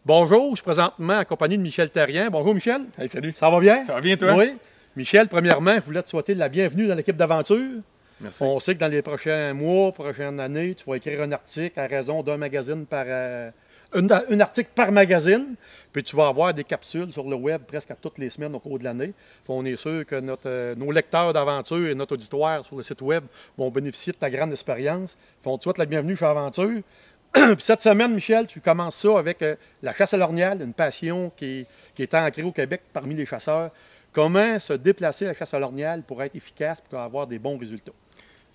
Bonjour, je suis présentement accompagné de Michel Terrien. Bonjour Michel. Hey, salut. Ça va bien? Ça va bien toi? Oui. Michel, premièrement, je voulais te souhaiter la bienvenue dans l'équipe d'aventure. Merci. On sait que dans les prochains mois, prochaines années, tu vas écrire un article à raison d'un magazine par... un article par magazine, puis tu vas avoir des capsules sur le web presque à toutes les semaines au cours de l'année. On est sûr que nos lecteurs d'aventure et notre auditoire sur le site web vont bénéficier de ta grande expérience. On te souhaite la bienvenue chez Aventure. Puis cette semaine, Michel, tu commences ça avec la chasse à l'orignal, une passion qui est ancrée au Québec parmi les chasseurs. Comment se déplacer à la chasse à l'orignal pour être efficace et pour avoir des bons résultats?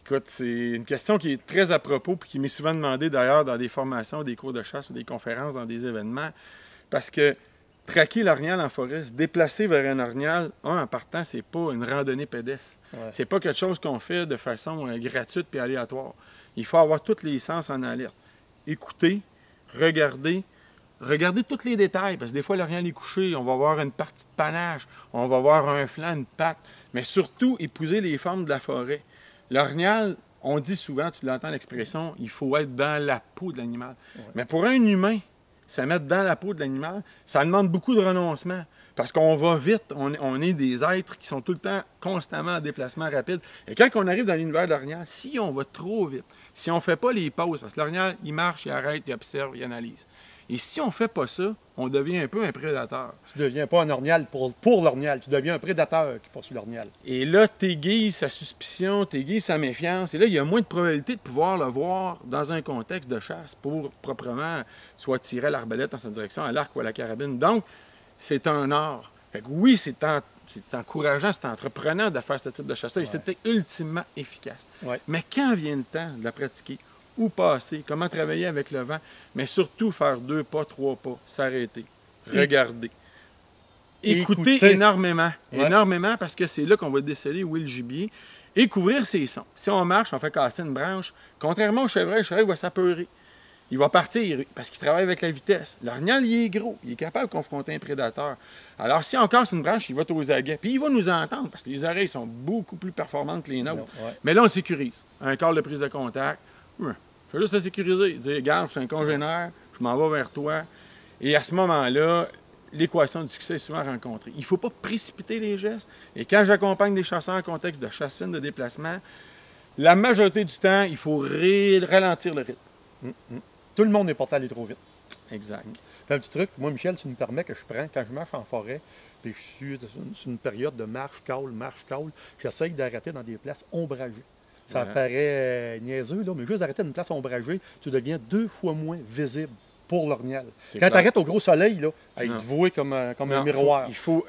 Écoute, c'est une question qui est très à propos et qui m'est souvent demandée d'ailleurs dans des formations, des cours de chasse ou des conférences, dans des événements. Parce que traquer l'orignal en forêt, se déplacer vers un orignal, en partant, c'est pas une randonnée pédestre. Ouais. C'est pas quelque chose qu'on fait de façon gratuite et aléatoire. Il faut avoir tous les sens en alerte. Écouter, regarder tous les détails, parce que des fois, l'orignal est couché, on va voir une partie de panache, on va voir un flanc, une patte, mais surtout, épouser les formes de la forêt. L'orignal, on dit souvent, tu l'entends l'expression, il faut être dans la peau de l'animal. Ouais. Mais pour un humain, se mettre dans la peau de l'animal, ça demande beaucoup de renoncement. Parce qu'on va vite, on est des êtres qui sont tout le temps constamment en déplacement rapide. Et quand on arrive dans l'univers de l'orignal, si on va trop vite, si on ne fait pas les pauses, parce que l'orignal, il marche, il arrête, il observe, il analyse. Et si on ne fait pas ça, on devient un peu un prédateur. Tu ne deviens pas un orignal pour l'orignal, tu deviens un prédateur qui poursuit l'orignal. Et là, tu aiguises sa suspicion, tu aiguises sa méfiance. Et là, il y a moins de probabilité de pouvoir le voir dans un contexte de chasse pour proprement soit tirer à l'arbalète dans sa direction, à l'arc ou à la carabine. Donc, c'est un art. Fait que oui, c'est encourageant, c'est entreprenant de faire ce type de chasse-là. Ouais. Et c'était ultimement efficace. Ouais. Mais quand vient le temps de la pratiquer, où passer, comment travailler avec le vent, mais surtout faire 2 pas, 3 pas, s'arrêter, regarder. Écouter énormément, ouais. Énormément, parce que c'est là qu'on va déceler où est le gibier et couvrir ses sons. Si on marche, on fait casser une branche, contrairement au chevreuil, le chevreuil va s'apeurer. Il va partir parce qu'il travaille avec la vitesse. L'orignal, il est gros, il est capable de confronter un prédateur. Alors, si on casse une branche, il va aux aguets, puis il va nous entendre, parce que les oreilles sont beaucoup plus performantes que les nôtres. Ouais. Mais là, on le sécurise. Un corps de prise de contact, je fais juste le sécuriser. Dire, regarde, je suis un congénère, je m'en vais vers toi. Et à ce moment-là, l'équation du succès est souvent rencontrée. Il ne faut pas précipiter les gestes. Et quand j'accompagne des chasseurs en contexte de chasse fine, de déplacement, la majorité du temps, il faut ralentir le rythme. Tout le monde n'est porté à aller trop vite. Exact. Un petit truc, moi, Michel, tu me permets que je prends, quand je marche en forêt, puis je suis sur une période de marche-caule, j'essaye d'arrêter dans des places ombragées. Ça paraît niaiseux, là, mais juste d'arrêter dans une place ombragée, tu deviens 2 fois moins visible pour l'orignal. Quand tu arrêtes au gros soleil, là, il te voit comme un miroir. Il faut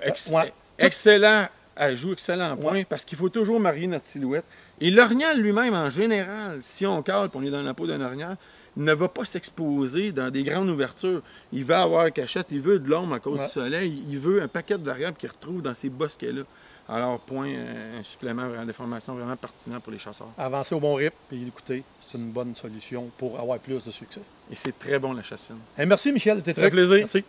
excellent ajout, excellent point, parce qu'il faut toujours marier notre silhouette. Et l'orignal lui-même, en général, si on cale et on est dans la peau d'un orignal, ne va pas s'exposer dans des grandes ouvertures. Il va avoir cachette, il veut de l'ombre à cause du soleil, il veut un paquet de variables qu'il retrouve dans ces bosquets-là. Alors, un supplément d'information vraiment pertinent pour les chasseurs. Avancer au bon rythme et écouter, c'est une bonne solution pour avoir plus de succès. Et c'est très bon la chasse fine. Merci Michel, c'était très plaisir. Merci.